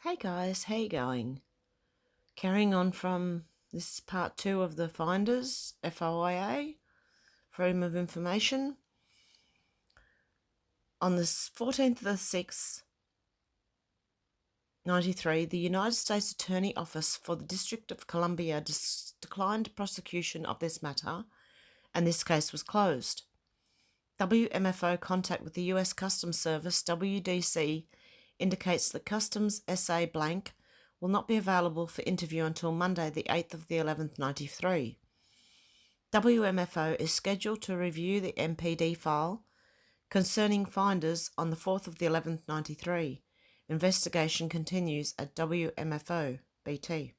Hey guys, how you going? Carrying on from this is part 2 of the Finders, FOIA, Freedom of Information. On the 14th of the 6th, 93, the United States Attorney Office for the District of Columbia declined prosecution of this matter, and this case was closed. WMFO contact with the US Customs Service, WDC, indicates that Customs SA blank will not be available for interview until Monday, the 8th of the 11th, 93. WMFO is scheduled to review the MPD file concerning finders on the 4th of the 11th, 93. Investigation continues at WMFO BT.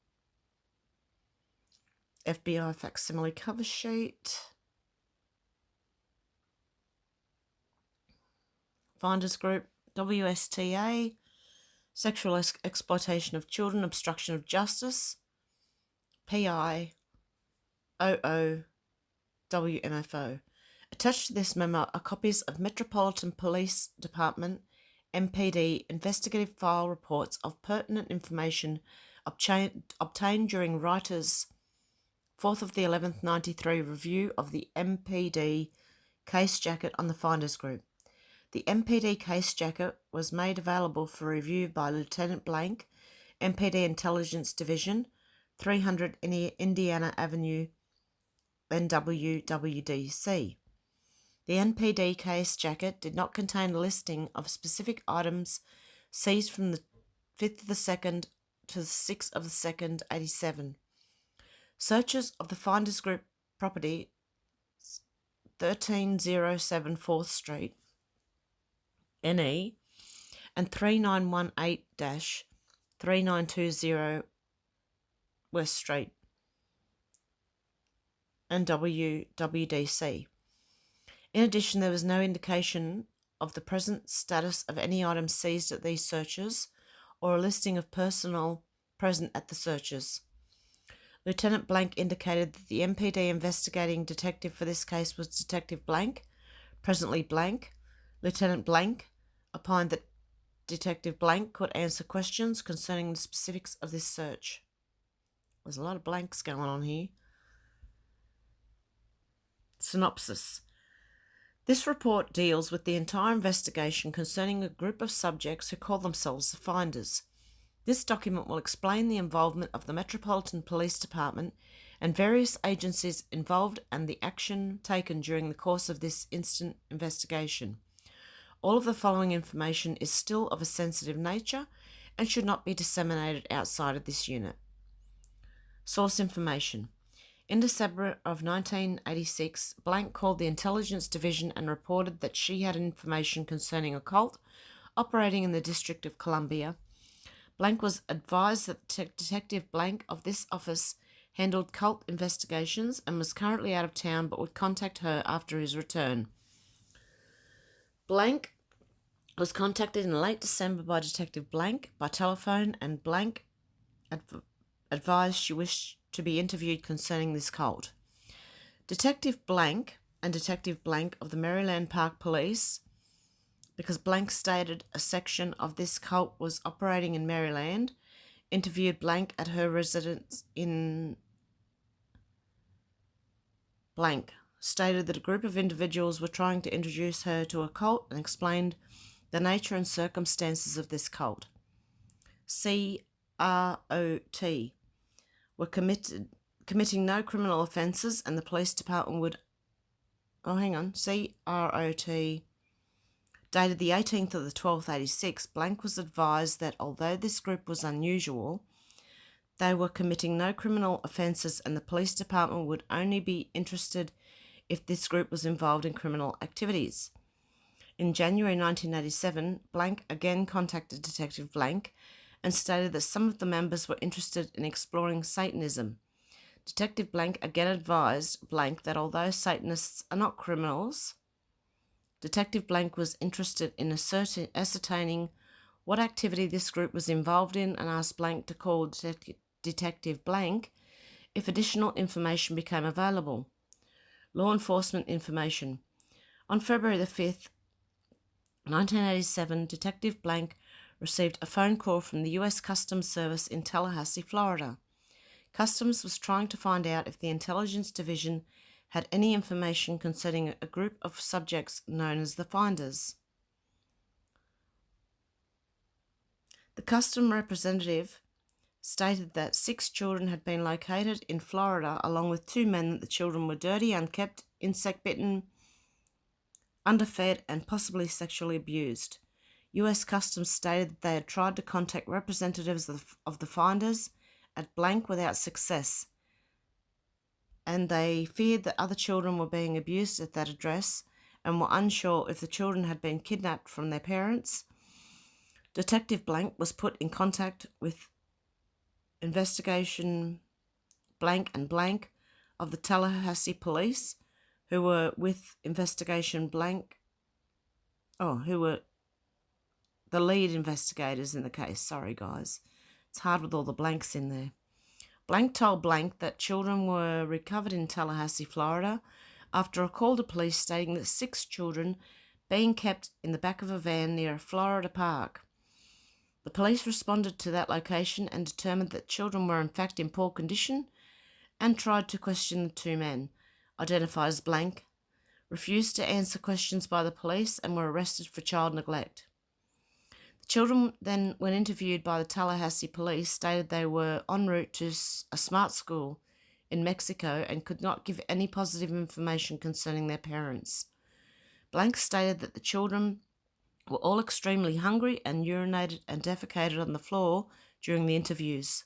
FBI facsimile cover sheet. Finders Group, WSTA, Sexual Exploitation of Children, Obstruction of Justice, PI, OO, WMFO. Attached to this memo are copies of Metropolitan Police Department, MPD, investigative file reports of pertinent information obtained during Writer's 4th of the 11th, 93 review of the MPD case jacket on the Finders Group. The MPD case jacket was made available for review by Lieutenant Blank, MPD Intelligence Division, 300 Indiana Avenue, NWWDC. The NPD case jacket did not contain a listing of specific items seized from the 5th of the 2nd to the 6th of the 2nd, 87. Searches of the Finders Group property, 1307 4th Street, NE, and 3918-3920 West Street, and WWDC. In addition, there was no indication of the present status of any items seized at these searches or a listing of personnel present at the searches. Lieutenant Blank indicated that the MPD investigating detective for this case was Detective Blank, presently Blank. Lieutenant Blank opined that Detective Blank could answer questions concerning the specifics of this search. There's a lot of blanks going on here. Synopsis. This report deals with the entire investigation concerning a group of subjects who call themselves the Finders. This document will explain the involvement of the Metropolitan Police Department and various agencies involved and the action taken during the course of this instant investigation. All of the following information is still of a sensitive nature and should not be disseminated outside of this unit. Source information. In December of 1986, Blank called the Intelligence Division and reported that she had information concerning a cult operating in the District of Columbia. Blank was advised that Detective Blank of this office handled cult investigations and was currently out of town but would contact her after his return. Blank was contacted in late December by Detective Blank by telephone, and Blank advised she wished to be interviewed concerning this cult. Detective Blank and Detective Blank of the Maryland Park Police, because Blank stated a section of this cult was operating in Maryland, interviewed Blank at her residence in Blank, stated that a group of individuals were trying to introduce her to a cult and explained the nature and circumstances of this cult. CROT were committing no criminal offences, and the police department would... CROT, dated the 18th of the 12th, 86, Blank was advised that although this group was unusual, they were committing no criminal offences and the police department would only be interested if this group was involved in criminal activities. In January 1987, Blank again contacted Detective Blank and stated that some of the members were interested in exploring Satanism. Detective Blank again advised Blank that although Satanists are not criminals, Detective Blank was interested in ascertaining what activity this group was involved in and asked Blank to call Detective Blank if additional information became available. Law enforcement information. On February the 5th, 1987, Detective Blank received a phone call from the U.S. Customs Service in Tallahassee, Florida. Customs was trying to find out if the Intelligence Division had any information concerning a group of subjects known as the Finders. The Customs representative stated that 6 children had been located in Florida, along with 2 men, that the children were dirty, unkept, insect-bitten, underfed, and possibly sexually abused. U.S. Customs stated that they had tried to contact representatives of the Finders at blank without success, and they feared that other children were being abused at that address and were unsure if the children had been kidnapped from their parents. Detective Blank was put in contact with Investigation Blank and Blank of the Tallahassee Police, who were with Investigation Blank, who were the lead investigators in the case. Sorry, guys. It's hard with all the blanks in there. Blank told Blank that children were recovered in Tallahassee, Florida, after a call to police stating that 6 children being kept in the back of a van near a Florida park. The police responded to that location and determined that children were in fact in poor condition and tried to question the 2 men, identified as Blank, refused to answer questions by the police and were arrested for child neglect. The children then, when interviewed by the Tallahassee police, stated they were en route to a smart school in Mexico and could not give any positive information concerning their parents. Blank stated that the children were all extremely hungry and urinated and defecated on the floor during the interviews.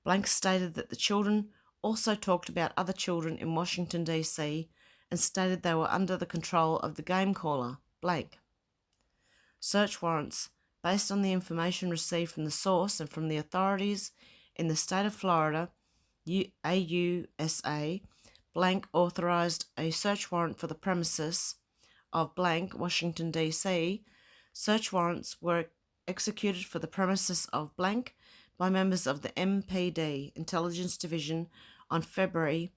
Blank stated that the children also talked about other children in Washington, D.C. and stated they were under the control of the game caller, Blank. Search warrants, based on the information received from the source and from the authorities in the state of Florida, AUSA, Blank authorized a search warrant for the premises of Blank, Washington, D.C. Search warrants were executed for the premises of Blank by members of the MPD, Intelligence Division, on February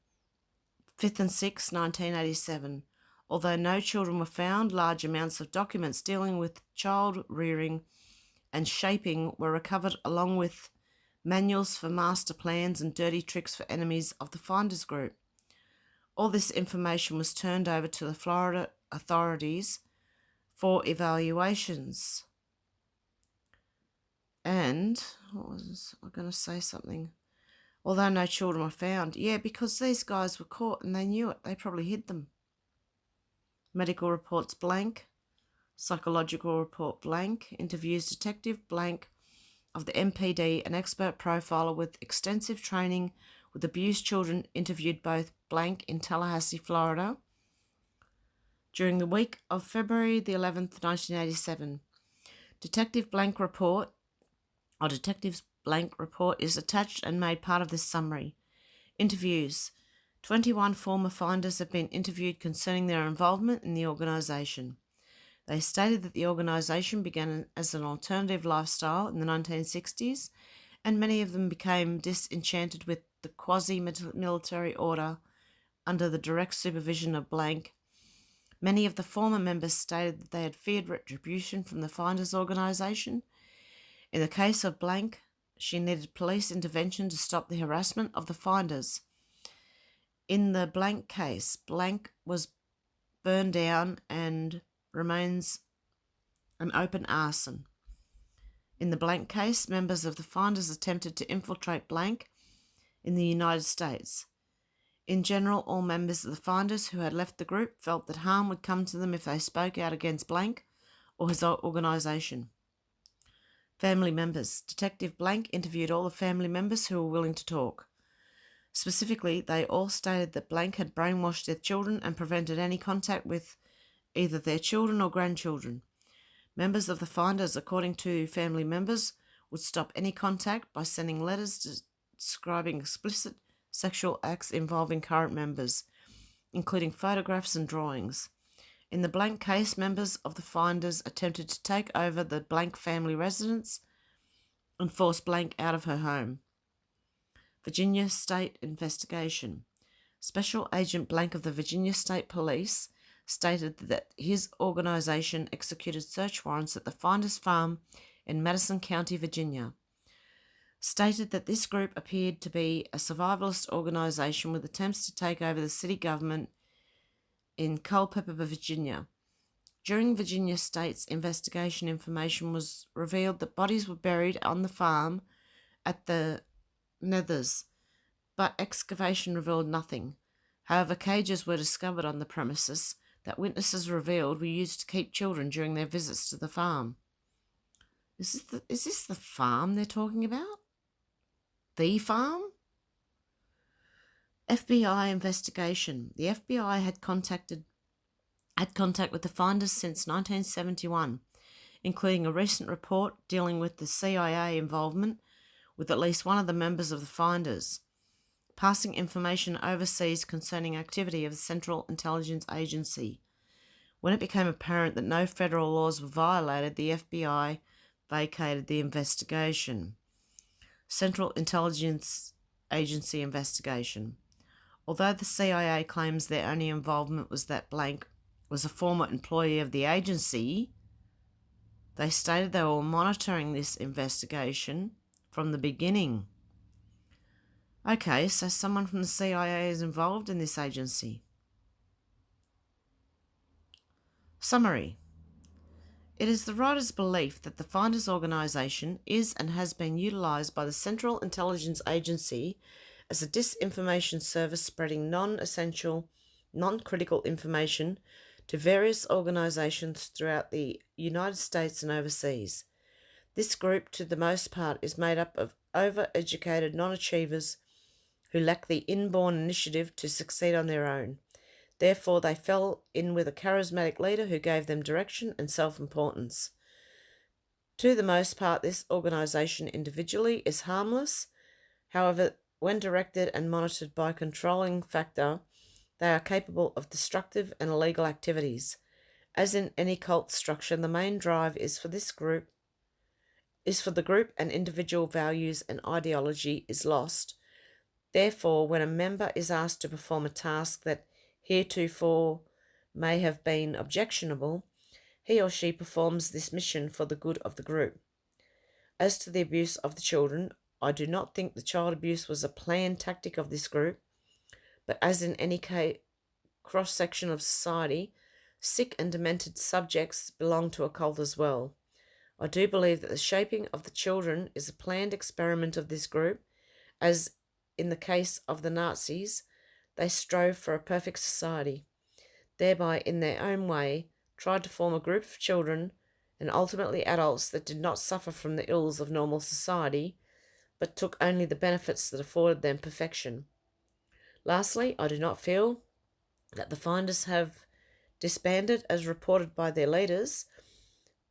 5th and 6th, 1987. Although no children were found, large amounts of documents dealing with child rearing and shaping were recovered, along with manuals for master plans and dirty tricks for enemies of the Finders group. All this information was turned over to the Florida authorities for evaluations. And, what was I going to say something? Although no children were found. Yeah, because these guys were caught and they knew it. They probably hid them. Medical reports Blank. Psychological report Blank. Interviews Detective Blank of the MPD, an expert profiler with extensive training with abused children, interviewed both Blank in Tallahassee, Florida, during the week of February the 11th, 1987. Detectives Blank report is attached and made part of this summary. Interviews. 21 former Finders have been interviewed concerning their involvement in the organisation. They stated that the organisation began as an alternative lifestyle in the 1960s, and many of them became disenchanted with the quasi-military order under the direct supervision of Blank. Many of the former members stated that they had feared retribution from the Finders organisation. In the case of Blank, she needed police intervention to stop the harassment of the Finders. In the Blank case, Blank was burned down and remains an open arson. In the Blank case, members of the Finders attempted to infiltrate Blank in the United States. In general, all members of the Finders who had left the group felt that harm would come to them if they spoke out against Blank or his organisation. Family members. Detective Blank interviewed all the family members who were willing to talk. Specifically, they all stated that Blank had brainwashed their children and prevented any contact with either their children or grandchildren. Members of the Finders, according to family members, would stop any contact by sending letters describing explicit sexual acts involving current members, including photographs and drawings. In the Blank case, members of the Finders attempted to take over the Blank family residence and force Blank out of her home. Virginia State Investigation. Special Agent Blank of the Virginia State Police stated that his organisation executed search warrants at the Finders farm in Madison County, Virginia, stated that this group appeared to be a survivalist organization with attempts to take over the city government in Culpeper, Virginia. During Virginia State's investigation, information was revealed that bodies were buried on the farm at the Nethers, but excavation revealed nothing. However, cages were discovered on the premises that witnesses revealed were used to keep children during their visits to the farm. Is this the farm they're talking about? The farm? FBI investigation. The FBI had contact with the finders since 1971, including a recent report dealing with the CIA involvement with at least one of the members of the finders, passing information overseas concerning activity of the Central Intelligence Agency. When it became apparent that no federal laws were violated, the FBI vacated the investigation. Central Intelligence Agency investigation. Although the CIA claims their only involvement was that blank was a former employee of the agency, they stated they were monitoring this investigation from the beginning. Okay, so someone from the CIA is involved in this agency. Summary. It is the writer's belief that the Finders Organisation is and has been utilised by the Central Intelligence Agency as a disinformation service spreading non-essential, non-critical information to various organisations throughout the United States and overseas. This group, to the most part, is made up of over-educated non-achievers who lack the inborn initiative to succeed on their own. Therefore, they fell in with a charismatic leader who gave them direction and self-importance. To the most part, this organisation individually is harmless. However, when directed and monitored by a controlling factor, they are capable of destructive and illegal activities. As in any cult structure, the main drive is for the group and individual values and ideology is lost. Therefore, when a member is asked to perform a task that heretofore may have been objectionable, he or she performs this mission for the good of the group. As to the abuse of the children, I do not think the child abuse was a planned tactic of this group, but as in any cross-section of society, sick and demented subjects belong to a cult as well. I do believe that the shaping of the children is a planned experiment of this group, as in the case of the Nazis, they strove for a perfect society, thereby in their own way tried to form a group of children and ultimately adults that did not suffer from the ills of normal society, but took only the benefits that afforded them perfection. Lastly, I do not feel that the finders have disbanded as reported by their leaders,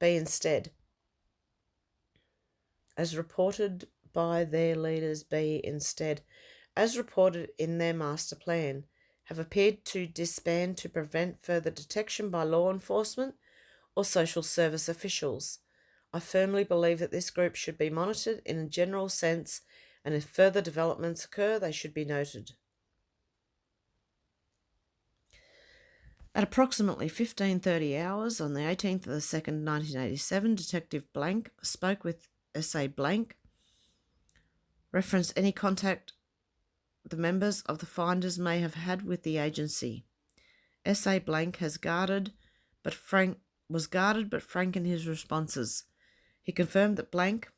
as reported in their master plan, have appeared to disband to prevent further detection by law enforcement or social service officials. I firmly believe that this group should be monitored in a general sense, and if further developments occur, they should be noted. At approximately 15:30 hours on the 18th of the 2nd, 1987, Detective Blank spoke with S.A. Blank, referenced any contact the members of the finders may have had with the agency. S.A. Blank was guarded but frank in his responses. He confirmed that Blank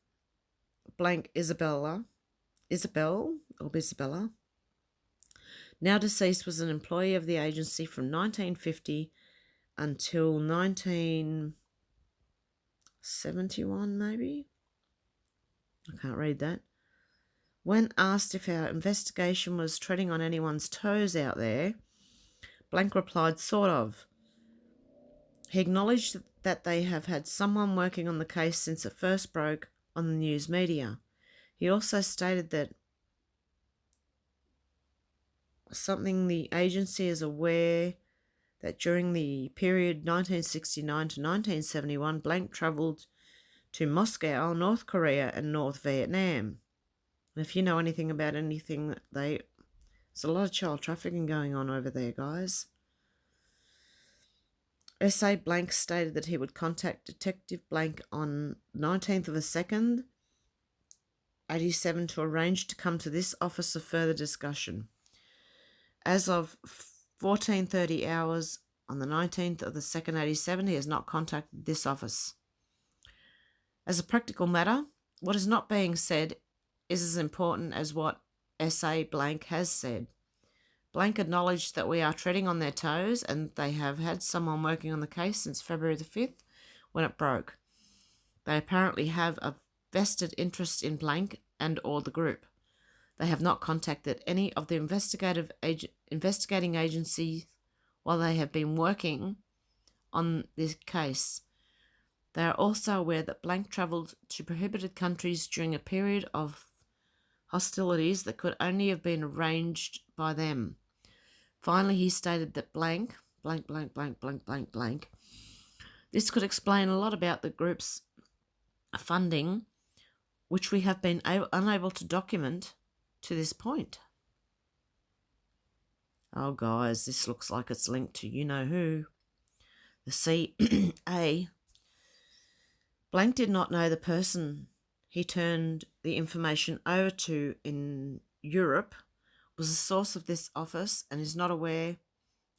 Isabella, now deceased, was an employee of the agency from 1950 until 1971, maybe? I can't read that. When asked if our investigation was treading on anyone's toes out there, Blank replied, sort of. He acknowledged that they have had someone working on the case since it first broke on the news media. He also stated that the agency is aware that during the period 1969 to 1971, Blank travelled to Moscow, North Korea and North Vietnam. And if you know anything about anything, there's a lot of child trafficking going on over there, guys. SA Blank stated that he would contact Detective Blank on 19th of the 2nd, 87 to arrange to come to this office for further discussion. As of 14:30 hours on the 19th of the 2nd, 87, he has not contacted this office. As a practical matter, what is not being said is as important as what SA Blank has said. Blank acknowledged that we are treading on their toes and they have had someone working on the case since February the 5th when it broke. They apparently have a vested interest in Blank and or the group. They have not contacted any of the investigating agencies while they have been working on this case. They are also aware that Blank travelled to prohibited countries during a period of hostilities that could only have been arranged by them. Finally, he stated that blank. This could explain a lot about the group's funding, which we have been unable to document to this point. Oh, guys, this looks like it's linked to you-know-who. The CA. Blank did not know the person he turned the information over to in Europe was the source of this office and is not aware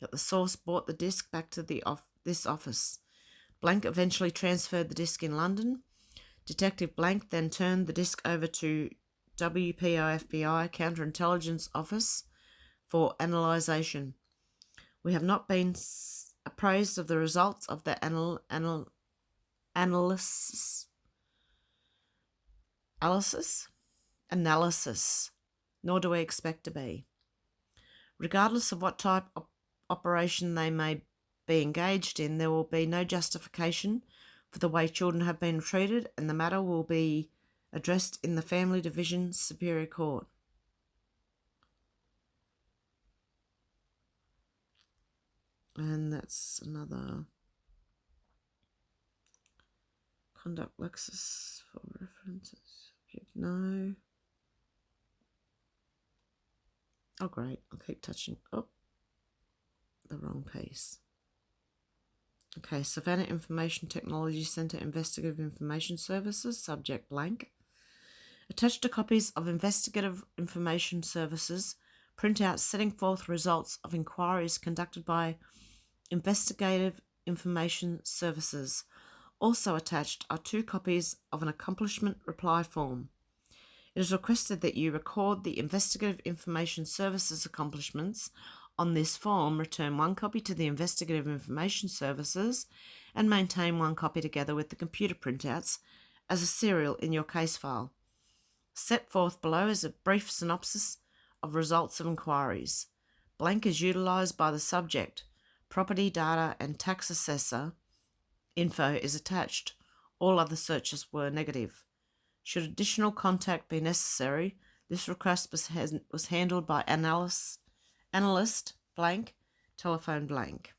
that the source brought the disc back to this office. Blank eventually transferred the disc in London. Detective Blank then turned the disc over to WPO FBI Counterintelligence Office for analysation. We have not been apprised of the results of the analysis, nor do we expect to be. Regardless of what type of operation they may be engaged in, there will be no justification for the way children have been treated, and the matter will be addressed in the Family Division Superior Court. And that's another conduct Lexus for references. No. Oh, great. I'll keep touching. Oh, the wrong piece. Okay, Savannah Information Technology Centre Investigative Information Services, subject blank. Attached to copies of Investigative Information Services, printouts setting forth results of inquiries conducted by Investigative Information Services. Also attached are 2 copies of an accomplishment reply form. It is requested that you record the Investigative Information Services accomplishments on this form, return 1 copy to the Investigative Information Services, and maintain 1 copy together with the computer printouts as a serial in your case file. Set forth below is a brief synopsis of results of inquiries. Blank is utilised by the subject. Property data and tax assessor info is attached. All other searches were negative. Should additional contact be necessary, this request was handled by analyst blank, telephone blank.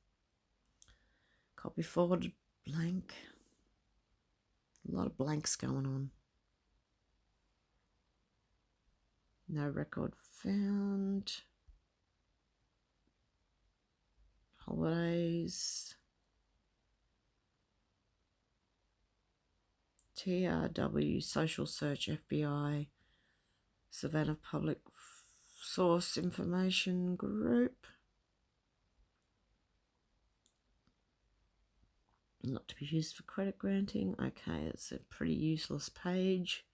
Copy forwarded blank. A lot of blanks going on. No record found. Holidays. TRW, Social Search, FBI, Savannah Public Source Information Group. Not to be used for credit granting. Okay, it's a pretty useless page.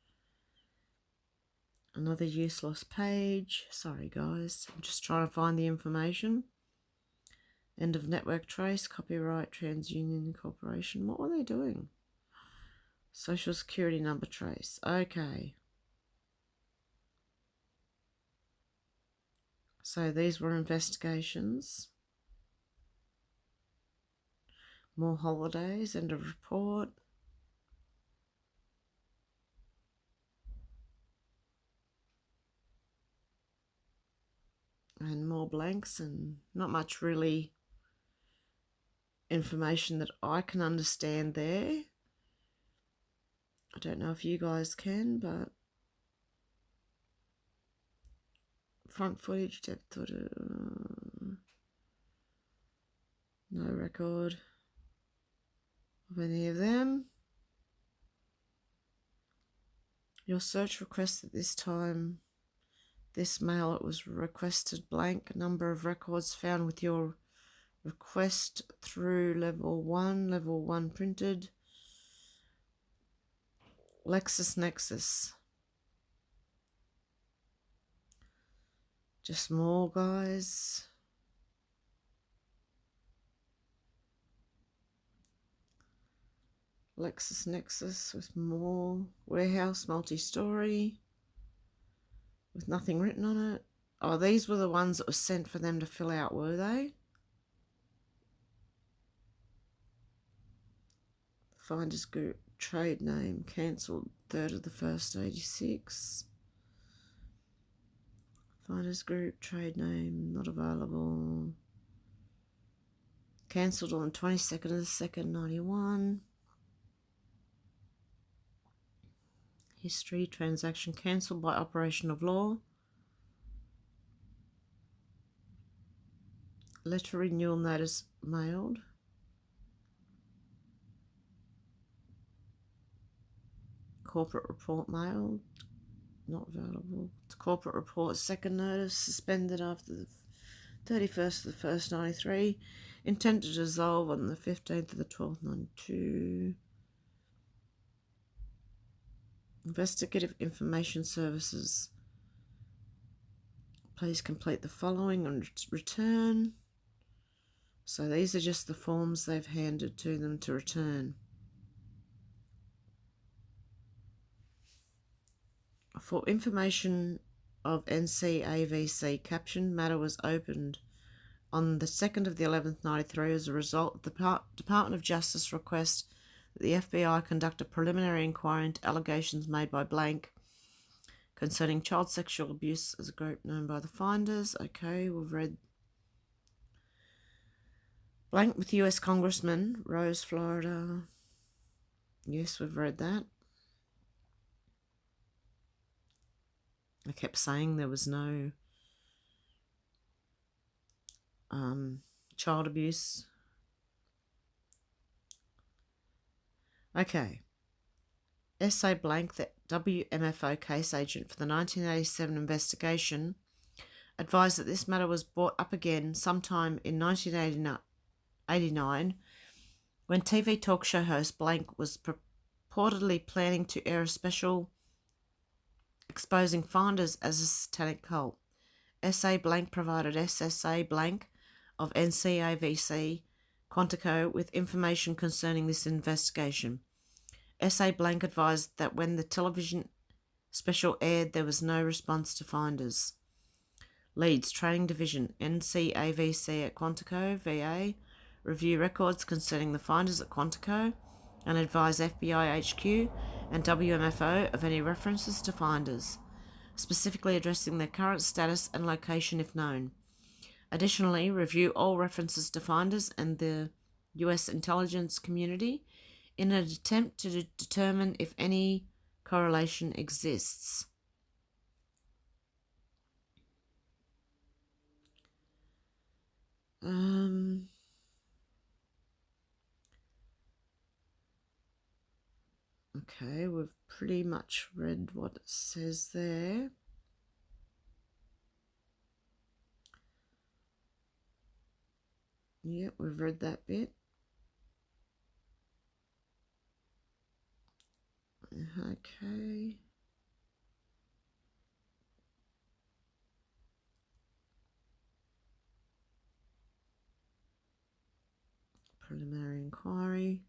Another useless page. Sorry, guys. I'm just trying to find the information. End of network trace, copyright, TransUnion Corporation. What were they doing? Social Security number trace. Okay. So these were investigations. More holidays, end of report. And more blanks and not much really information that I can understand there. I don't know if you guys can, but front footage, depth footage, no record. of any of them. Your search request at this time, this mail, it was requested blank. Number of records found with your request through level 1 printed. LexisNexis. Just more, guys. LexisNexis with more. Warehouse, multi-story, with nothing written on it. Oh, these were the ones that were sent for them to fill out, were they? Finders Group, trade name, cancelled 3rd of the 1st, 86. Finders Group, trade name, not available. Cancelled on 22nd of the 2nd, 91. History, transaction cancelled by operation of law. Letter renewal notice mailed. Corporate report mailed. Not available. Corporate report second notice suspended after the 31st of the 1st, 93. Intent to dissolve on the 15th of the 12th, 92. Investigative Information Services. Please complete the following and return. So these are just the forms they've handed to them to return. For information of NCAVC, captioned matter was opened on the 2nd of the 11th, 93 as a result of the Department of Justice request that the FBI conduct a preliminary inquiry into allegations made by blank concerning child sexual abuse as a group known by the finders. Okay, we've read blank with US Congressman, Rose, Florida. Yes, we've read that. I kept saying there was no child abuse. Okay. S.A. Blank, the WMFO case agent for the 1987 investigation, advised that this matter was brought up again sometime in 1989 when TV talk show host Blank was purportedly planning to air a special exposing finders as a satanic cult. S.A. Blank provided SSA Blank of NCAVC Quantico with information concerning this investigation. S.A. Blank advised that when the television special aired, there was no response to finders. Leeds Training Division, NCAVC at Quantico, VA, review records concerning the finders at Quantico and advise FBI HQ and WMFO of any references to finders, specifically addressing their current status and location if known. Additionally, review all references to finders and the U.S. intelligence community in an attempt to determine if any correlation exists. Okay, we've pretty much read what it says there. Yep, we've read that bit. Okay. Preliminary inquiry.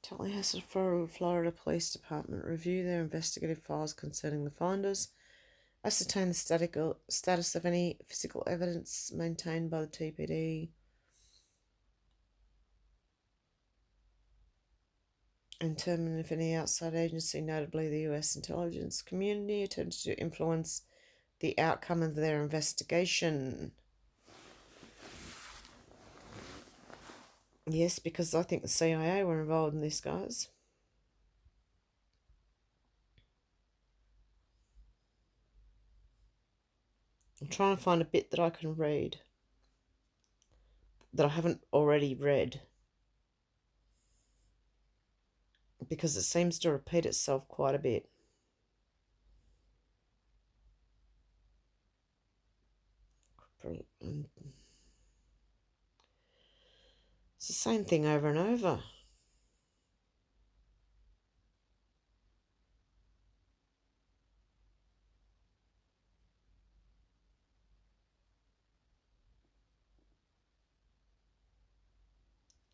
Tallahassee, Florida Police Department review their investigative files concerning the finders, ascertain the status of any physical evidence maintained by the TPD, and determine if any outside agency, notably the US intelligence community, attempted to influence the outcome of their investigation. Yes, because I think the CIA were involved in this, guys. I'm trying to find a bit that I can read that I haven't already read, because it seems to repeat itself quite a bit. It's the same thing over and over.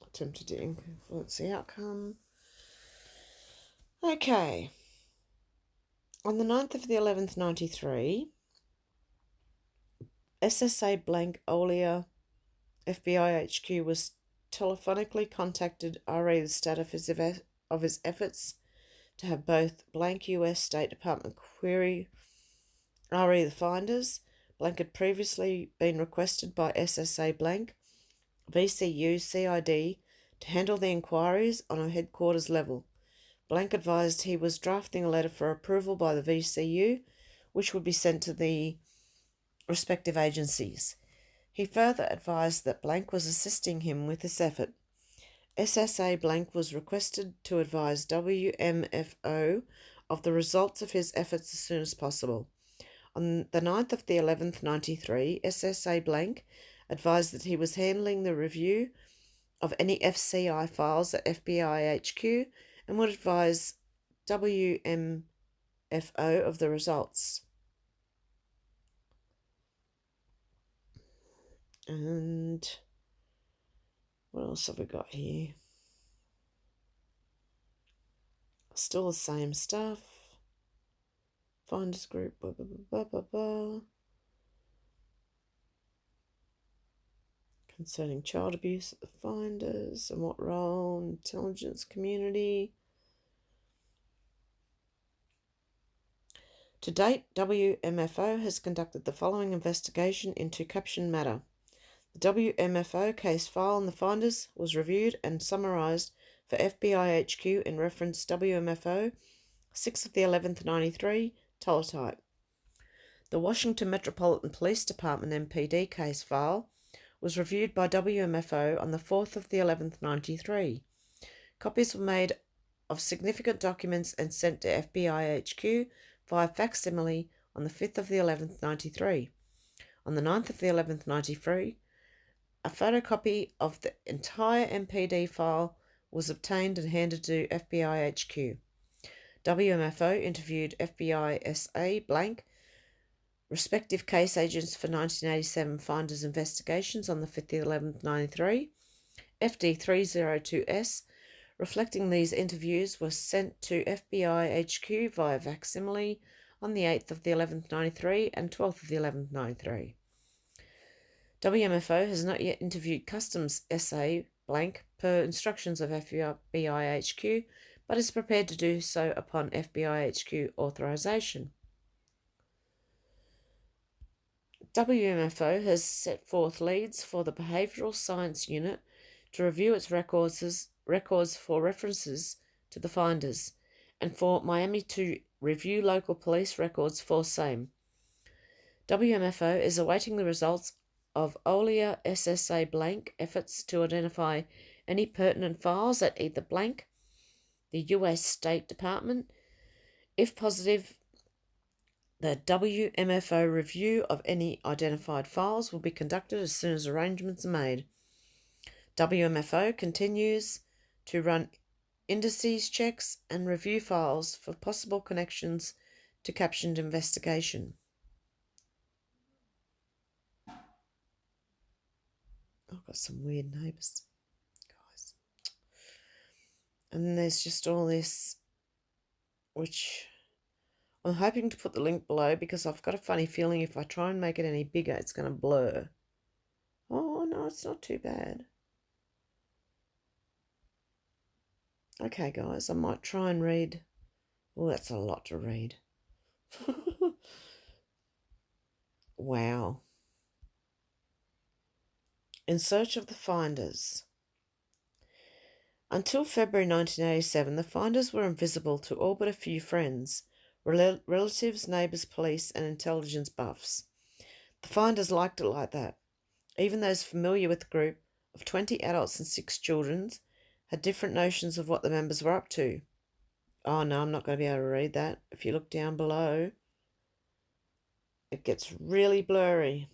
Attempted to influence the outcome. Okay. On the 9th of the 11th, 93, SSA blank Olia FBI HQ was telephonically contacted re the status of his efforts to have both blank US State Department query re the finders. Blank had previously been requested by SSA blank VCU CID to handle the inquiries on a headquarters level. Blank advised he was drafting a letter for approval by the VCU, which would be sent to the respective agencies. He further advised that Blank was assisting him with this effort. SSA Blank was requested to advise WMFO of the results of his efforts as soon as possible. On the 9th of the 11th, 93, SSA Blank advised that he was handling the review of any FCI files at FBI HQ and would advise WMFO of the results. And what else have we got here? Still the same stuff. Finders group, blah, blah, blah, blah, blah. Concerning child abuse at the finders and what role, intelligence community. To date, WMFO has conducted the following investigation into caption matter. The WMFO case file on the finders was reviewed and summarised for FBI HQ in reference WMFO 6th of the 11th 93 teletype. The Washington Metropolitan Police Department MPD case file was reviewed by WMFO on the 4th of the 11th 93. Copies were made of significant documents and sent to FBI HQ via facsimile on the 5th of the 11th 93. On the 9th of the 11th 93, a photocopy of the entire MPD file was obtained and handed to FBI HQ. WMFO interviewed FBI SA blank respective case agents for 1987 finders investigations on the 5th of the 11th 93. FD 302S reflecting these interviews was sent to FBI HQ via facsimile on the 8th of the 11th 93 and 12th of the 11th 93. WMFO has not yet interviewed Customs SA blank per instructions of FBI HQ, but is prepared to do so upon FBI HQ authorization. WMFO has set forth leads for the Behavioural Science Unit to review its records for references to the finders, and for Miami to review local police records for same. WMFO is awaiting the results of OLIA SSA blank efforts to identify any pertinent files at either blank, the US State Department. If positive, the WMFO review of any identified files will be conducted as soon as arrangements are made. WMFO continues to run indices checks and review files for possible connections to captioned investigation. I've got some weird neighbours, guys. And then there's just all this, which I'm hoping to put the link below because I've got a funny feeling if I try and make it any bigger, it's going to blur. Oh, no, it's not too bad. Okay, guys, I might try and read. Oh, that's a lot to read. Wow. In search of the finders. Until February 1987, the finders were invisible to all but a few friends, relatives, neighbours, police, and intelligence buffs. The finders liked it like that. Even those familiar with the group of 20 adults and 6 children had different notions of what the members were up to. Oh no, I'm not going to be able to read that. If you look down below, it gets really blurry.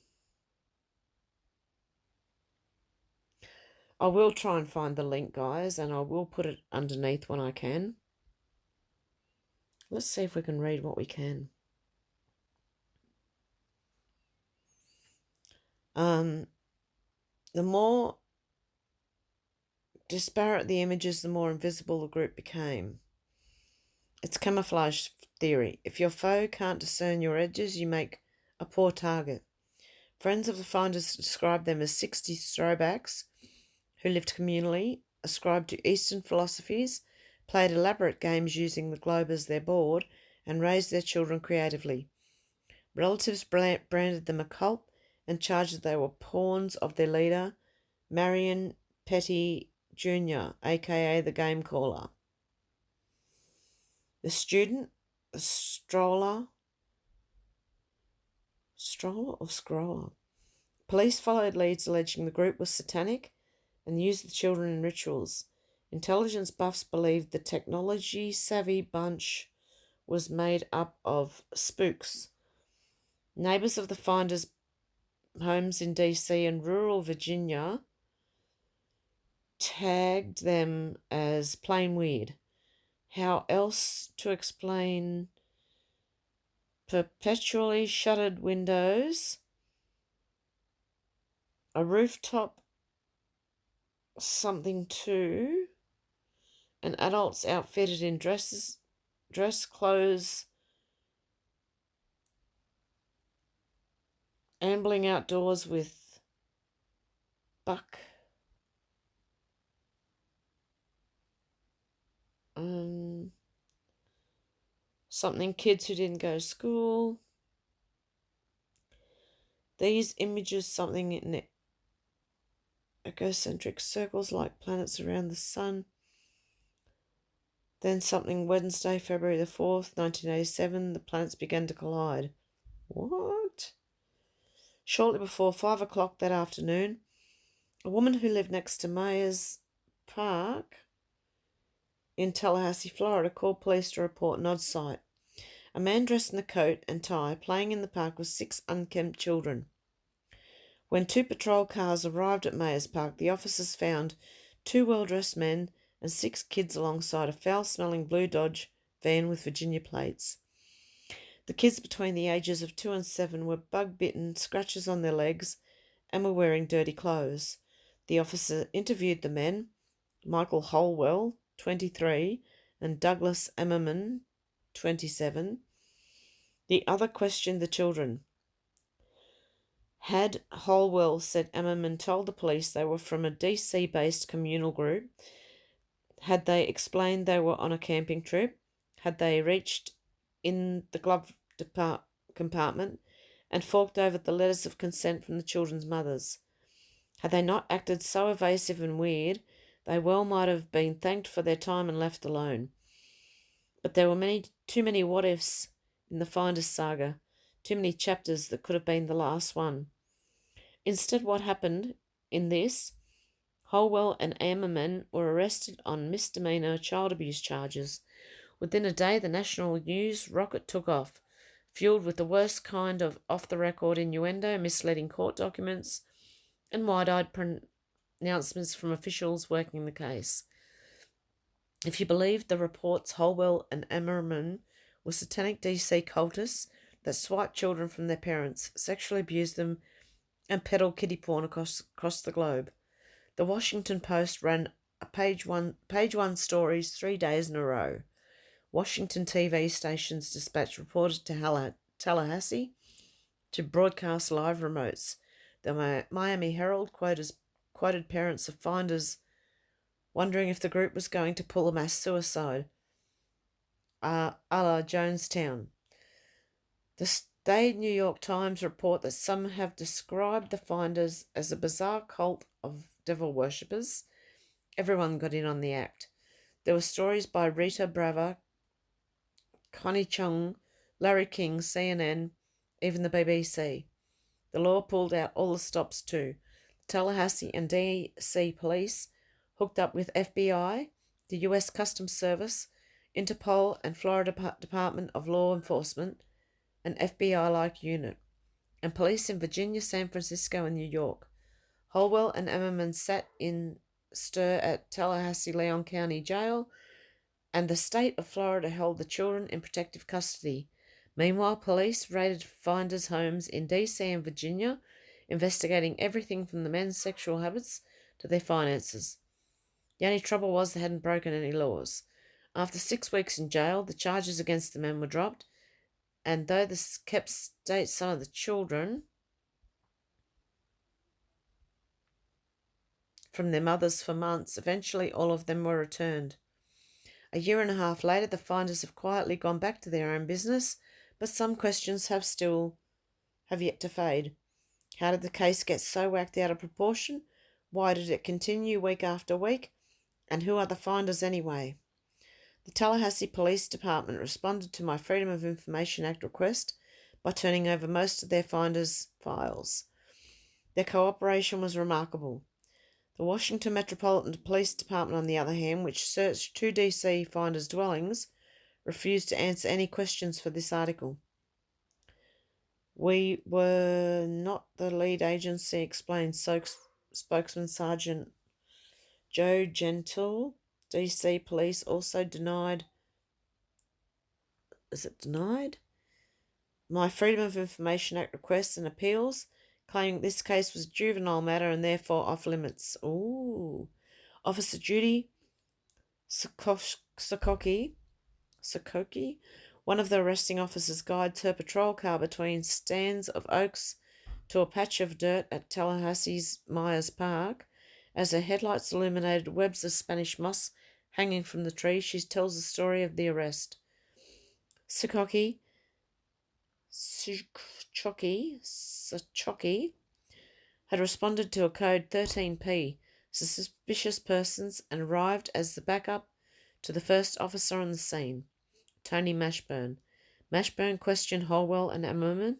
I will try and find the link, guys, and I will put it underneath when I can. Let's see if we can read what we can. The more disparate the images, the more invisible the group became. It's camouflage theory. If your foe can't discern your edges, you make a poor target. Friends of the finders described them as 60s throwbacks who lived communally, ascribed to Eastern philosophies, played elaborate games using the globe as their board, and raised their children creatively. Relatives branded them a cult and charged that they were pawns of their leader, Marion Petty Jr., aka the Game Caller. The student, the stroller or scroller? Police followed leads alleging the group was satanic and used the children in rituals. Intelligence buffs believed the technology-savvy bunch was made up of spooks. Neighbours of the finders' homes in DC and rural Virginia tagged them as plain weird. How else to explain perpetually shuttered windows, a rooftop something too, and adults outfitted in dress clothes, ambling outdoors with buck something kids who didn't go to school. These images something in egocentric circles like planets around the sun. Then something Wednesday, February the 4th, 1987, the planets began to collide. What? Shortly before 5 o'clock that afternoon, a woman who lived next to Myers Park in Tallahassee, Florida, called police to report an odd sight. A man dressed in a coat and tie playing in the park with 6 unkempt children. When 2 patrol cars arrived at Myers Park, the officers found 2 well-dressed men and 6 kids alongside a foul-smelling blue Dodge van with Virginia plates. The kids between the ages of 2 and 7 were bug-bitten, scratches on their legs, and were wearing dirty clothes. The officer interviewed the men, Michael Holwell, 23, and Douglas Emmerman, 27. The other questioned the children. Had Holwell said Emmerman told the police they were from a DC-based communal group? Had they explained they were on a camping trip? Had they reached in the glove compartment and forked over the letters of consent from the children's mothers? Had they not acted so evasive and weird, they well might have been thanked for their time and left alone. But there were too many what-ifs in the Finders saga, too many chapters that could have been the last one. Instead, what happened in this? Holwell and Ammerman were arrested on misdemeanor child abuse charges. Within a day, the national news rocket took off, fueled with the worst kind of off-the-record innuendo, misleading court documents, and wide-eyed pronouncements from officials working the case. If you believed the reports, Holwell and Ammerman were satanic DC cultists that swiped children from their parents, sexually abused them, and peddled kiddie porn across the globe. The Washington Post ran a page one stories 3 days in a row. Washington TV stations dispatched reporters to Tallahassee to broadcast live remotes. The Miami Herald quoted parents of finders wondering if the group was going to pull a mass suicide, a la Jonestown. The State New York Times report that some have described the finders as a bizarre cult of devil worshippers Everyone got in on the act. There were stories by Rita Brava, Connie Chung, Larry King, CNN, even the BBC. The law pulled out all the stops too. Tallahassee and DC police hooked up with FBI, the US Customs Service, Interpol, and Florida Department of Law Enforcement, an FBI-like unit, and police in Virginia, San Francisco, and New York. Holwell and Emmerman sat in stir at Tallahassee Leon County Jail, and the state of Florida held the children in protective custody. Meanwhile, police raided finders' homes in DC and Virginia, investigating everything from the men's sexual habits to their finances. The only trouble was they hadn't broken any laws. After 6 weeks in jail, the charges against the men were dropped, and though this kept state some of the children from their mothers for months, eventually all of them were returned. A year and a half later, the finders have quietly gone back to their own business, but some questions have yet to fade. How did the case get so whacked out of proportion? Why did it continue week after week? And who are the finders anyway? The Tallahassee Police Department responded to my Freedom of Information Act request by turning over most of their finders' files. Their cooperation was remarkable. The Washington Metropolitan Police Department, on the other hand, which searched 2 DC finders' dwellings, refused to answer any questions for this article. We were not the lead agency, explained spokesman Sergeant Joe Gentile. DC Police also denied my Freedom of Information Act requests and appeals, claiming this case was a juvenile matter and therefore off limits. Ooh. Officer Judy Sokoki, one of the arresting officers, guides her patrol car between stands of oaks to a patch of dirt at Tallahassee's Myers Park. As her headlights illuminated webs of Spanish moss hanging from the tree, she tells the story of the arrest. Sokoki had responded to a code 13P, suspicious persons, and arrived as the backup to the first officer on the scene, Tony Mashburn. Mashburn questioned Holwell and Ammerman.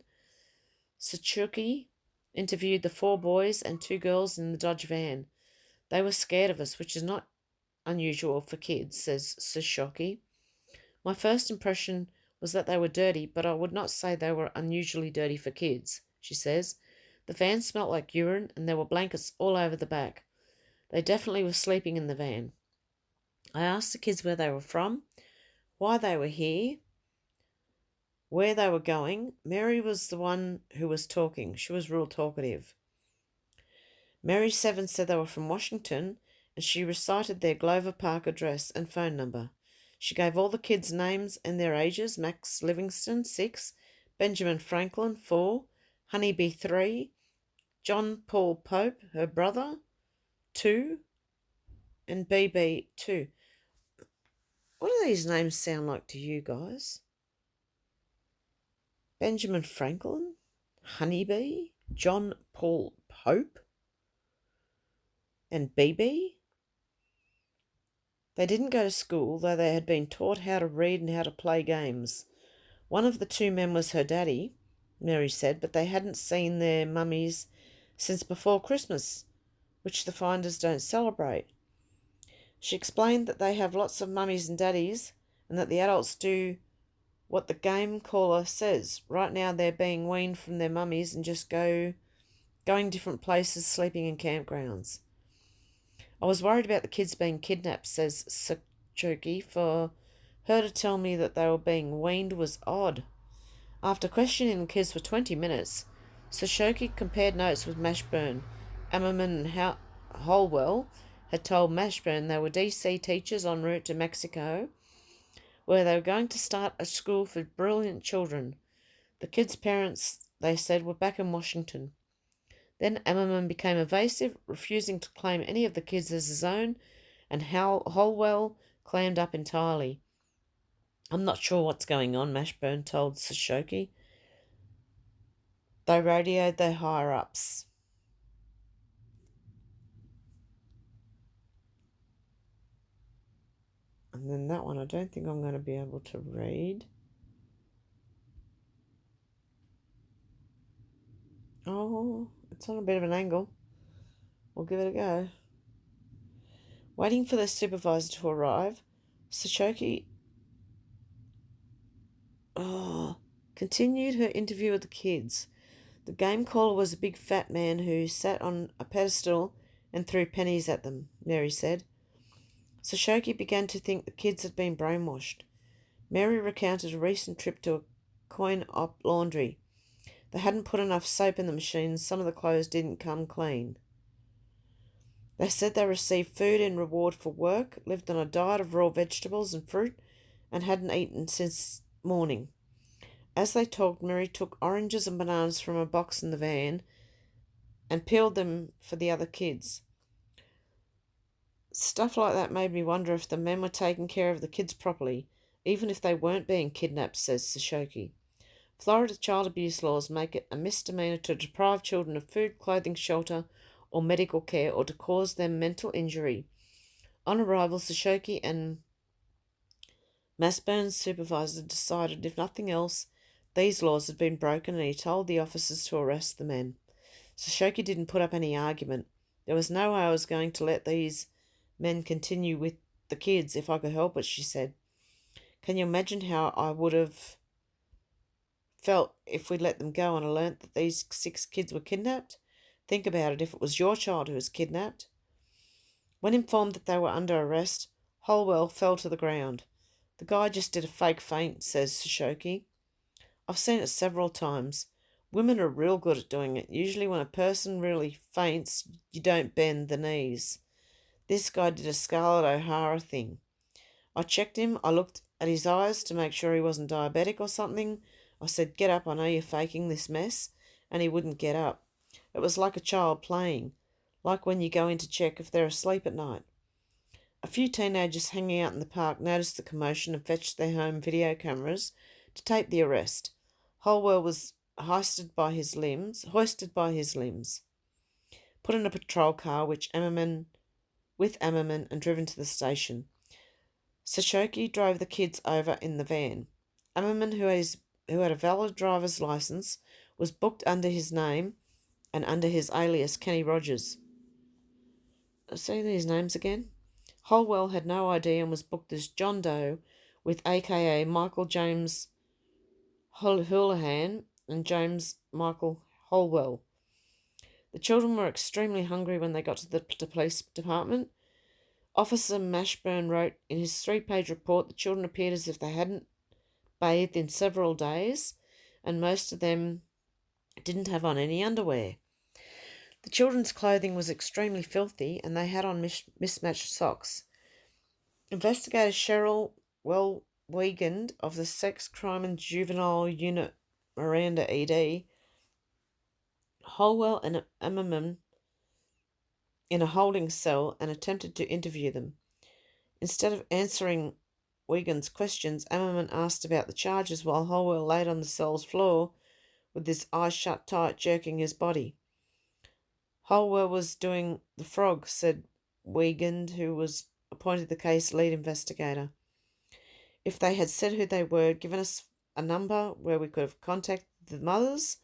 Sachuki interviewed the 4 boys and 2 girls in the Dodge van. They were scared of us, which is not unusual for kids, says Sashoki. My first impression was that they were dirty, but I would not say they were unusually dirty for kids, she says. The van smelt like urine, and there were blankets all over the back. They definitely were sleeping in the van. I asked the kids where they were from, why they were here, where they were going. Mary was the one who was talking. She was real talkative. Mary 7 said they were from Washington, and she recited their Glover Park address and phone number. She gave all the kids' names and their ages: Max Livingston, 6, Benjamin Franklin, 4, Honeybee, 3, John Paul Pope, her brother, 2, and BB, 2. What do these names sound like to you guys? Benjamin Franklin, Honeybee, John Paul Pope, and BB? They didn't go to school, though they had been taught how to read and how to play games. One of the 2 men was her daddy, Mary said, but they hadn't seen their mummies since before Christmas, which the finders don't celebrate. She explained that they have lots of mummies and daddies, and that the adults do what the game caller says. Right now they're being weaned from their mummies and just going different places, sleeping in campgrounds. I was worried about the kids being kidnapped, says Sachuki. For her to tell me that they were being weaned was odd. After questioning the kids for 20 minutes, Sachuki compared notes with Mashburn. Ammerman and Holwell had told Mashburn they were DC teachers en route to Mexico, where they were going to start a school for brilliant children. The kids' parents, they said, were back in Washington. Then Ammerman became evasive, refusing to claim any of the kids as his own, and Holwell clammed up entirely. I'm not sure what's going on, Mashburn told Sashoki. They radioed their higher-ups. And then that one I don't think I'm going to be able to read. Oh, it's on a bit of an angle. We'll give it a go. Waiting for their supervisor to arrive, Sashoki continued her interview with the kids. The game caller was a big fat man who sat on a pedestal and threw pennies at them, Mary said. Sashoki began to think the kids had been brainwashed. Mary recounted a recent trip to a coin-op laundry. They hadn't put enough soap in the machine and some of the clothes didn't come clean. They said they received food in reward for work, lived on a diet of raw vegetables and fruit, and hadn't eaten since morning. As they talked, Mary took oranges and bananas from a box in the van and peeled them for the other kids. Stuff like that made me wonder if the men were taking care of the kids properly, even if they weren't being kidnapped, says Sashoki. Florida child abuse laws make it a misdemeanor to deprive children of food, clothing, shelter, or medical care, or to cause them mental injury. On arrival, Sashoki and Massburn's supervisor decided, if nothing else, these laws had been broken, and he told the officers to arrest the men. Sashoki didn't put up any argument. There was no way I was going to let these men continue with the kids if I could help it, she said. Can you imagine how I would have felt if we'd let them go and I learnt that these 6 kids were kidnapped? Think about it if it was your child who was kidnapped. When informed that they were under arrest, Holwell fell to the ground. The guy just did a fake faint, says Sashoki. I've seen it several times. Women are real good at doing it. Usually when a person really faints, you don't bend the knees. This guy did a Scarlett O'Hara thing. I checked him. I looked at his eyes to make sure he wasn't diabetic or something. I said, get up, I know you're faking this mess. And he wouldn't get up. It was like a child playing, like when you go in to check if they're asleep at night. A few teenagers hanging out in the park noticed the commotion and fetched their home video cameras to tape the arrest. Holwell was hoisted by his limbs, put in a patrol car with Ammerman and driven to the station. Sashoki drove the kids over in the van. Ammerman, who had a valid driver's license, was booked under his name and under his alias Kenny Rogers. Say these names again. Holwell had no ID and was booked as John Doe with aka Michael James Houlihan and James Michael Holwell. The children were extremely hungry when they got to the police department. Officer Mashburn wrote in his 3-page report the children appeared as if they hadn't bathed in several days, and most of them didn't have on any underwear. The children's clothing was extremely filthy, and they had on mismatched socks. Investigator Cheryl Wiegand of the Sex, Crime and Juvenile Unit, Miranda ED, Holwell and Ammerman in a holding cell and attempted to interview them. Instead of answering Wiegand's questions, Ammerman asked about the charges while Holwell laid on the cell's floor with his eyes shut tight, jerking his body. Holwell was doing the frog, said Wiegand, who was appointed the case lead investigator. If they had said who they were, given us a number where we could have contacted the mothers,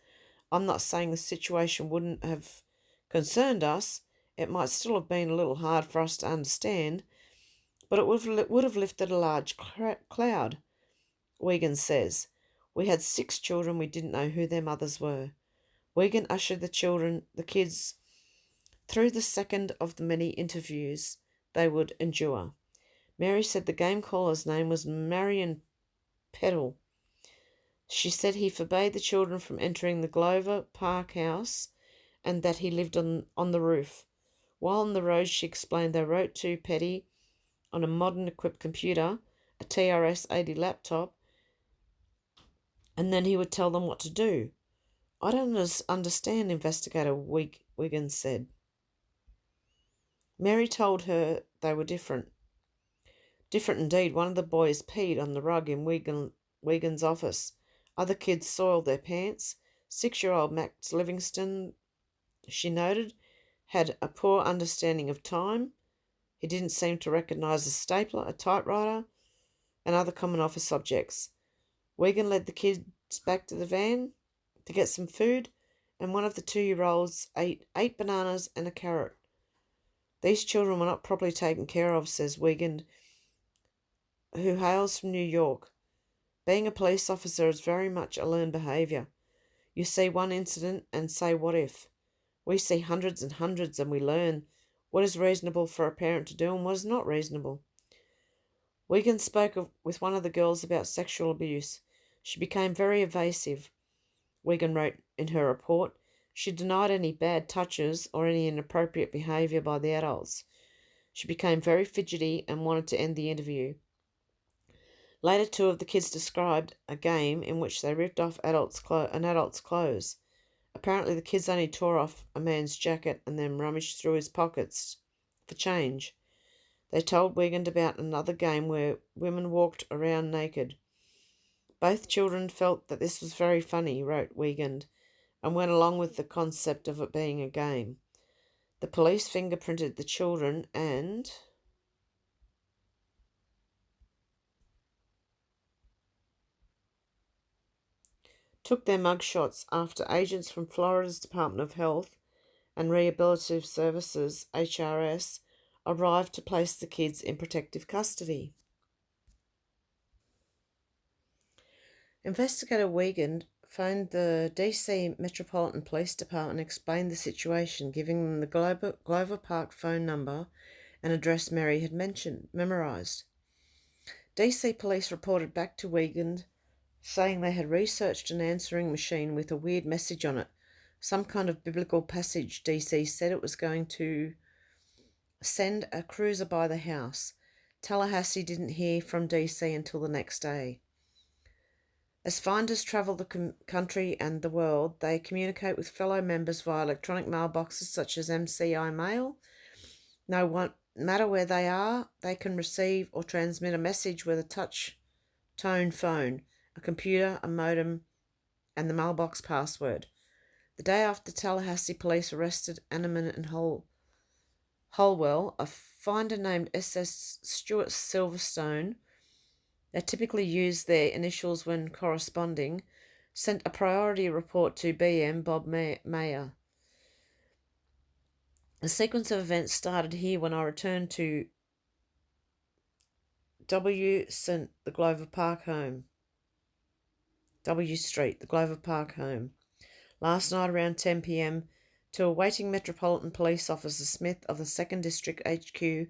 I'm not saying the situation wouldn't have concerned us. It might still have been a little hard for us to understand, but it would have lifted a large cloud. Wiegand says, we had 6 children, we didn't know who their mothers were. Wiegand ushered the kids, through the second of the many interviews they would endure. Mary said the game caller's name was Marion Peddle. She said he forbade the children from entering the Glover Park house and that he lived on the roof. While on the road, she explained they wrote to Petty on a modern equipped computer, a TRS-80 laptop, and then he would tell them what to do. I don't understand, Investigator Wiggins said. Mary told her they were different. Different indeed. One of the boys peed on the rug in Wiggins' office. Other kids soiled their pants. 6-year-old Max Livingston, she noted, had a poor understanding of time. He didn't seem to recognise a stapler, a typewriter, and other common office objects. Wiegand led the kids back to the van to get some food, and one of the 2-year-olds ate 8 bananas and a carrot. These children were not properly taken care of, says Wiegand, who hails from New York. Being a police officer is very much a learned behaviour. You see one incident and say, what if? We see hundreds and hundreds and we learn what is reasonable for a parent to do and what is not reasonable. Wiegand spoke with one of the girls about sexual abuse. She became very evasive, Wiegand wrote in her report. She denied any bad touches or any inappropriate behaviour by the adults. She became very fidgety and wanted to end the interview. Later, 2 of the kids described a game in which they ripped off an adult's clothes. Apparently, the kids only tore off a man's jacket and then rummaged through his pockets for change. They told Wiegand about another game where women walked around naked. Both children felt that this was very funny, wrote Wiegand, and went along with the concept of it being a game. The police fingerprinted the children and took their mugshots after agents from Florida's Department of Health and Rehabilitative Services, HRS, arrived to place the kids in protective custody. Investigator Wiegand phoned the DC Metropolitan Police Department and explained the situation, giving them the Glover Park phone number and address Mary had memorised. DC police reported back to Wiegand, saying they had researched an answering machine with a weird message on it, some kind of biblical passage. DC said it was going to send a cruiser by the house. Tallahassee didn't hear from DC until the next day. As finders travel the country and the world, they communicate with fellow members via electronic mailboxes such as MCI Mail. No matter where they are, they can receive or transmit a message with a touch tone phone, a computer, a modem, and the mailbox password. The day after Tallahassee police arrested Anneman and Holwell, a finder named SS Stuart Silverstone, they typically use their initials when corresponding, sent a priority report to BM Bob Mayer. The sequence of events started here when I returned to W Street, the Glover Park home. Last night around 10 p.m. to a waiting Metropolitan Police Officer Smith of the 2nd District HQ.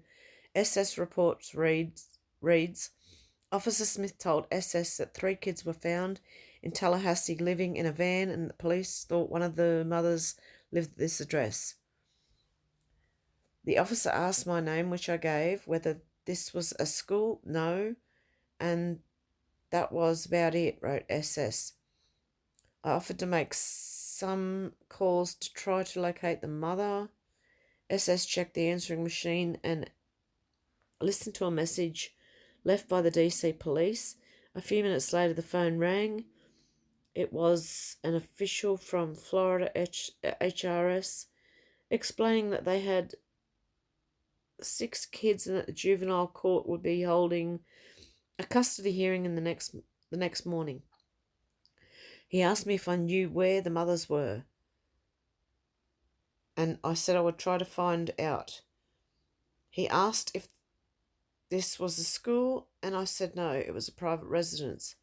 SS reports reads, Officer Smith told SS that 3 kids were found in Tallahassee living in a van and the police thought one of the mothers lived at this address. The officer asked my name, which I gave, whether this was a school, no, and that was about it, wrote SS. I offered to make some calls to try to locate the mother. SS checked the answering machine and listened to a message left by the DC police. A few minutes later, the phone rang. It was an official from Florida HRS explaining that they had 6 kids and that the juvenile court would be holding a custody hearing in the next morning. He asked me if I knew where the mothers were, and I said I would try to find out. He asked if this was a school, and I said no, it was a private residence.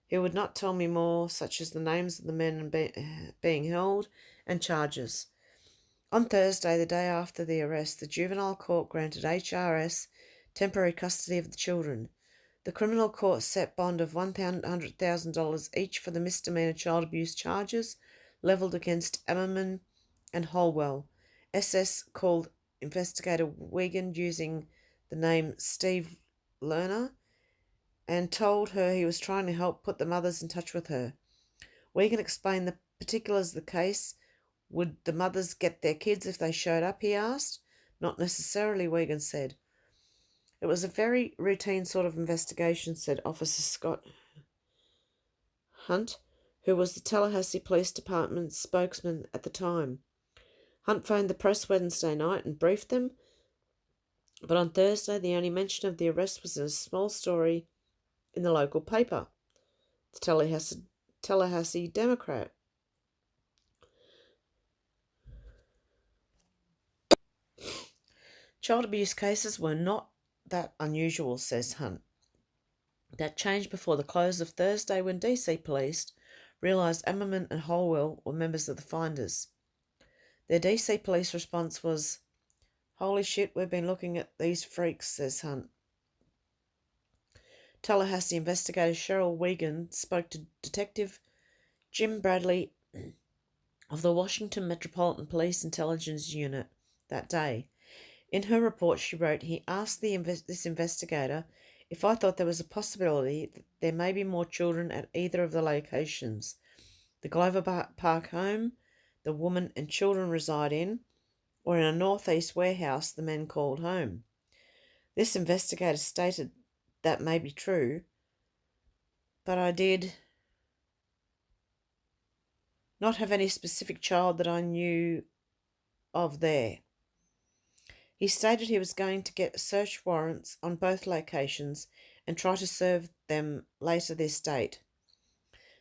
He would not tell me more, such as the names of the men being held and charges. On Thursday, the day after the arrest, the juvenile court granted HRS temporary custody of the children. The criminal court set bond of $100,000 each for the misdemeanor child abuse charges levelled against Ammerman and Holwell. SS called investigator Wiegand using the name Steve Lerner and told her he was trying to help put the mothers in touch with her. Wiegand explained the particulars of the case. Would the mothers get their kids if they showed up, he asked. Not necessarily, Wiegand said. It was a very routine sort of investigation, said Officer Scott Hunt, who was the Tallahassee Police Department's spokesman at the time. Hunt phoned the press Wednesday night and briefed them. But on Thursday, the only mention of the arrest was in a small story in the local paper, the Tallahassee Democrat. Child abuse cases were not that unusual, says Hunt. That changed before the close of Thursday when DC police realised Ammerman and Holwell were members of the Finders. Their DC police response was, "Holy shit, we've been looking at these freaks," says Hunt. Tallahassee investigator Cheryl Wiegand spoke to Detective Jim Bradley of the Washington Metropolitan Police Intelligence Unit that day. In her report, she wrote, "He asked this investigator if I thought there was a possibility that there may be more children at either of the locations, the Glover Park home the woman and children reside in, or in a northeast warehouse the men called home." This investigator stated that may be true, but I did not have any specific child that I knew of there. He stated he was going to get search warrants on both locations and try to serve them later this date.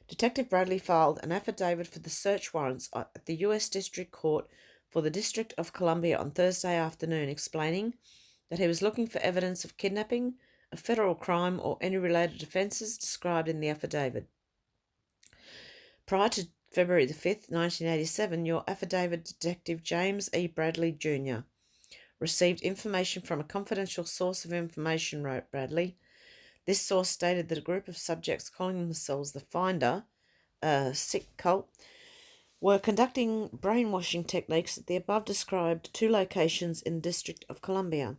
Detective Bradley filed an affidavit for the search warrants at the U.S. District Court for the District of Columbia on Thursday afternoon, explaining that he was looking for evidence of kidnapping, a federal crime, or any related offences described in the affidavit. Prior to February the 5th, 1987, your affidavit Detective James E. Bradley, Jr. received information from a confidential source of information, wrote Bradley. This source stated that a group of subjects calling themselves the Finder, a Sikh cult, were conducting brainwashing techniques at the above described two locations in the District of Columbia.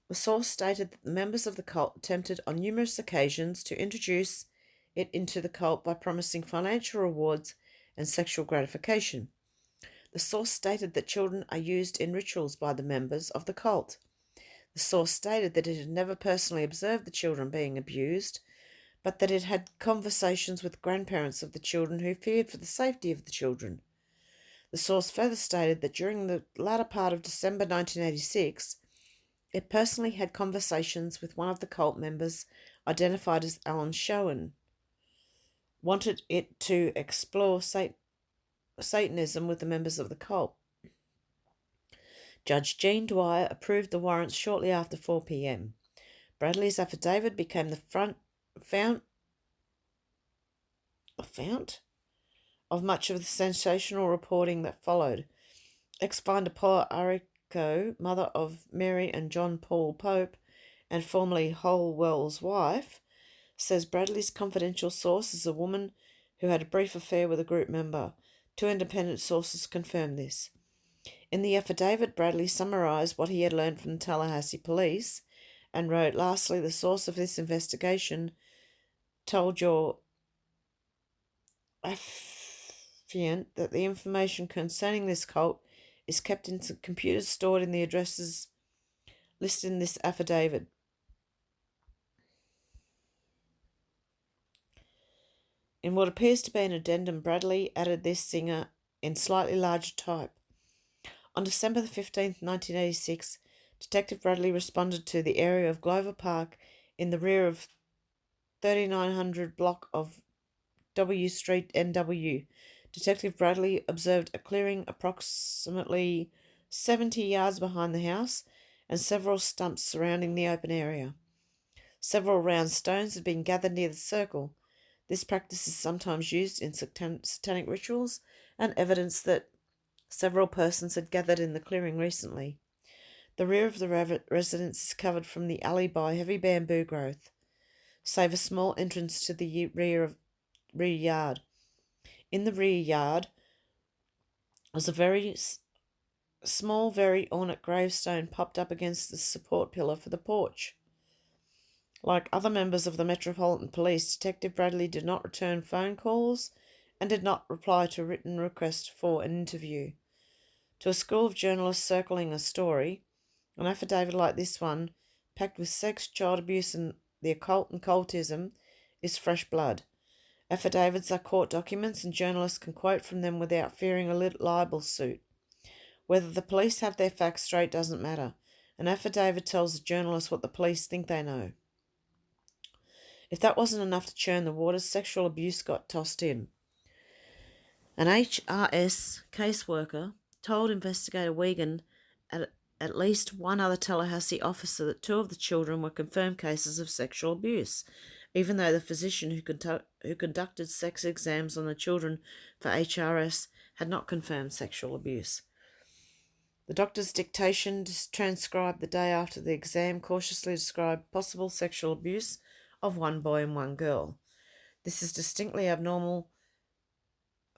The source stated that the members of the cult attempted on numerous occasions to introduce it into the cult by promising financial rewards and sexual gratification. The source stated that children are used in rituals by the members of the cult. The source stated that it had never personally observed the children being abused, but that it had conversations with grandparents of the children who feared for the safety of the children. The source further stated that during the latter part of December 1986, it personally had conversations with one of the cult members identified as Alan Schoen, wanted it to explore Satanism with the members of the cult. Judge Jean Dwyer approved the warrants shortly after 4 p.m. Bradley's affidavit became the fount of much of the sensational reporting that followed. Ex-Finder Paula Arico, mother of Mary and John Paul Pope, and formerly Holwell's wife, says Bradley's confidential source is a woman who had a brief affair with a group member. Two independent sources confirmed this. In the affidavit, Bradley summarised what he had learned from the Tallahassee police and wrote, "Lastly, the source of this investigation told your affiant that the information concerning this cult is kept in computers stored in the addresses listed in this affidavit." In what appears to be an addendum, Bradley added this singer in slightly larger type. On December the 15th, 1986, Detective Bradley responded to the area of Glover Park in the rear of 3900 block of W Street, NW. Detective Bradley observed a clearing approximately 70 yards behind the house and several stumps surrounding the open area. Several round stones had been gathered near the circle. This practice is sometimes used in satanic rituals and evidence that several persons had gathered in the clearing recently. The rear of the residence is covered from the alley by heavy bamboo growth, save a small entrance to the rear yard. In the rear yard was a very small, very ornate gravestone popped up against the support pillar for the porch. Like other members of the Metropolitan Police, Detective Bradley did not return phone calls and did not reply to a written request for an interview. To a school of journalists circling a story, an affidavit like this one, packed with sex, child abuse, and the occult and cultism, is fresh blood. Affidavits are court documents, and journalists can quote from them without fearing a libel suit. Whether the police have their facts straight doesn't matter. An affidavit tells the journalist what the police think they know. If that wasn't enough to churn the waters, sexual abuse got tossed in. An HRS caseworker told investigator Wiegand at least one other Tallahassee officer that 2 of the children were confirmed cases of sexual abuse, even though the physician who conducted sex exams on the children for HRS had not confirmed sexual abuse. The doctor's dictation, transcribed the day after the exam, cautiously described possible sexual abuse of 1 boy and 1 girl. This is distinctly abnormal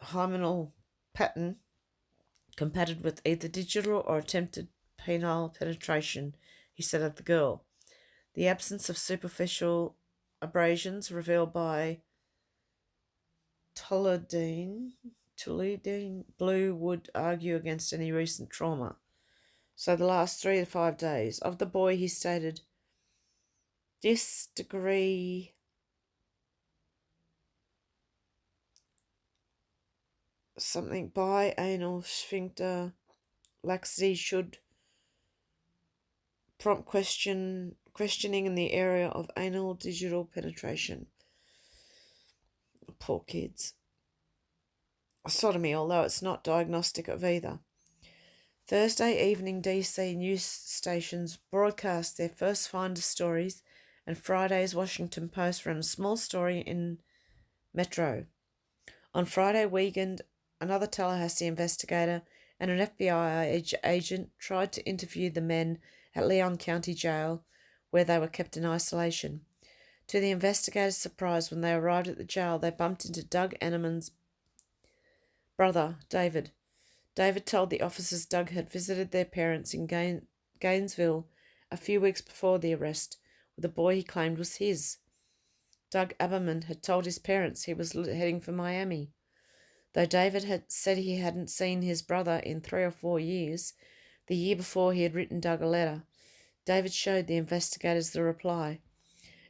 hymenal pattern compatible with either digital or attempted penile penetration, he said of the girl. The absence of superficial abrasions revealed by toluidine blue would argue against any recent trauma. So the last 3 to 5 days. Of the boy, he stated, this degree something bianal sphincter laxity should prompt questioning in the area of anal digital penetration. Poor kids. Sodomy, although it's not diagnostic of either. Thursday evening DC news stations broadcast their first finder stories, and Friday's Washington Post ran a small story in Metro. On Friday, Wiegand, another Tallahassee investigator, and an FBI agent tried to interview the men at Leon County Jail, where they were kept in isolation. To the investigators' surprise, when they arrived at the jail, they bumped into Doug Ammerman's brother, David. David told the officers Doug had visited their parents in Gainesville a few weeks before the arrest, with a boy he claimed was his. Doug Ammerman had told his parents he was heading for Miami. Though David had said he hadn't seen his brother in 3 or 4 years, the year before he had written Doug a letter. David showed the investigators the reply.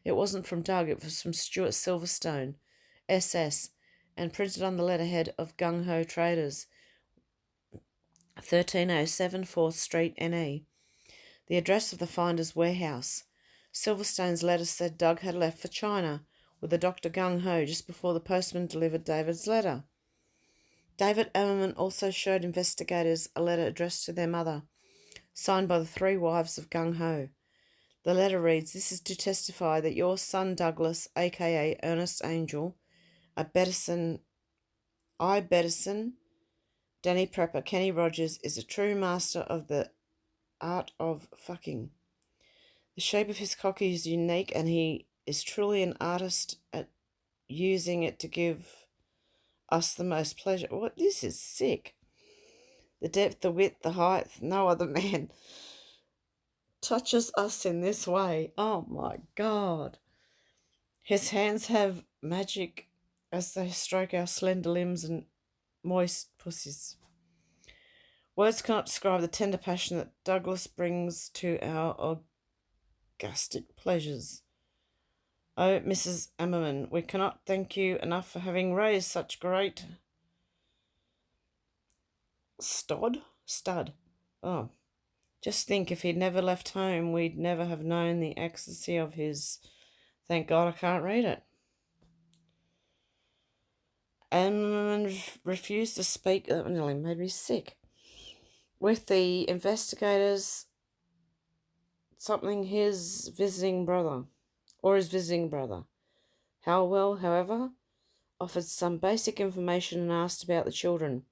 It wasn't from Doug, it was from Stuart Silverstone, SS, and printed on the letterhead of Gung Ho Traders, 1307 4th Street, NE. The address of the finder's warehouse. Silverstone's letter said Doug had left for China with a Dr. Gung Ho just before the postman delivered David's letter. David Ammerman also showed investigators a letter addressed to their mother, signed by the 3 wives of Gung Ho. The letter reads, "This is to testify that your son Douglas, aka Ernest Angel, Bedison, Danny Prepper, Kenny Rogers, is a true master of the art of fucking. The shape of his cock is unique, and he is truly an artist at using it to give us the most pleasure." What? This is sick. The depth, the width, the height, no other man touches us in this way. Oh my God. His hands have magic as they stroke our slender limbs and moist pussies. Words cannot describe the tender passion that Douglas brings to our orgastic pleasures. Oh, Mrs. Ammerman, we cannot thank you enough for having raised such great stud. Oh, just think, if he'd never left home, we'd never have known the ecstasy of his... Thank God I can't read it. Ammerman refused to speak. That nearly made me sick. With the investigators, his visiting brother. Howell, however, offered some basic information and asked about the children.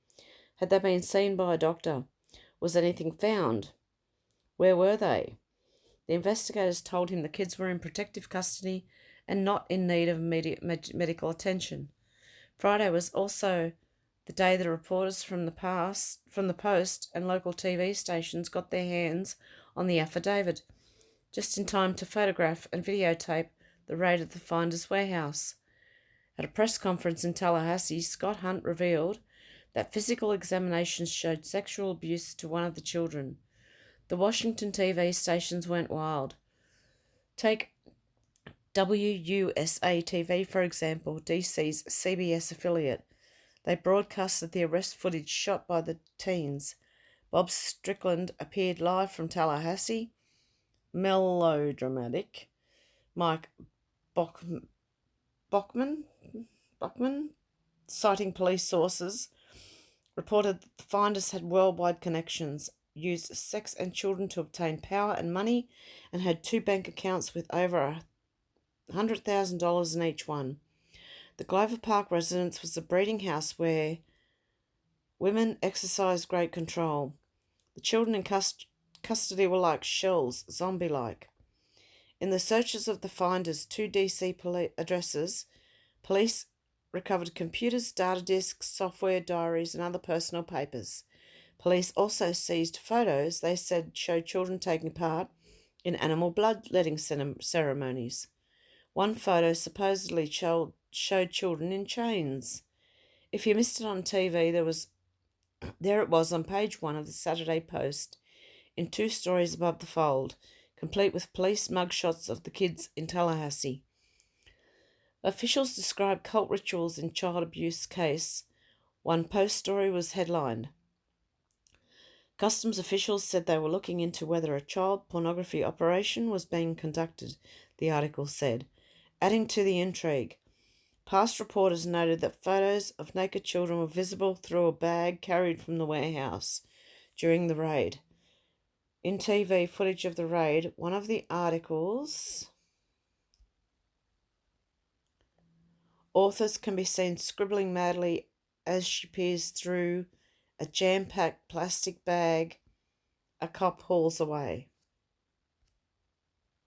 Had they been seen by a doctor? Was anything found? Where were they? The investigators told him the kids were in protective custody and not in need of immediate medical attention. Friday was also the day the reporters from the Post and local TV stations got their hands on the affidavit, just in time to photograph and videotape the raid at the finder's warehouse. At a press conference in Tallahassee, Scott Hunt revealed that physical examinations showed sexual abuse to one of the children. The Washington TV stations went wild. Take WUSA TV, for example, DC's CBS affiliate. They broadcasted the arrest footage shot by the teens. Bob Strickland appeared live from Tallahassee. melodramatic. Mike Bock- Bockman, Buckman, citing police sources, reported that the finders had worldwide connections, used sex and children to obtain power and money, and had two bank accounts with over $100,000 in each one. The Glover Park residence was a breeding house where women exercised great control. The children in custody were like shells, zombie-like. In the searches of the finders' two DC addresses, police recovered computers, data disks, software, diaries, and other personal papers. Police also seized photos they said showed children taking part in animal bloodletting ceremonies. One photo supposedly showed children in chains. If you missed it on TV, there it was on page 1 of the Saturday Post, in 2 stories above the fold, complete with police mugshots of the kids in Tallahassee. Officials described cult rituals in child abuse case. One Post story was headlined, Customs officials said they were looking into whether a child pornography operation was being conducted, the article said. Adding to the intrigue, past reporters noted that photos of naked children were visible through a bag carried from the warehouse during the raid. In TV footage of the raid, one of the articles, authors can be seen scribbling madly as she peers through a jam-packed plastic bag a cop hauls away.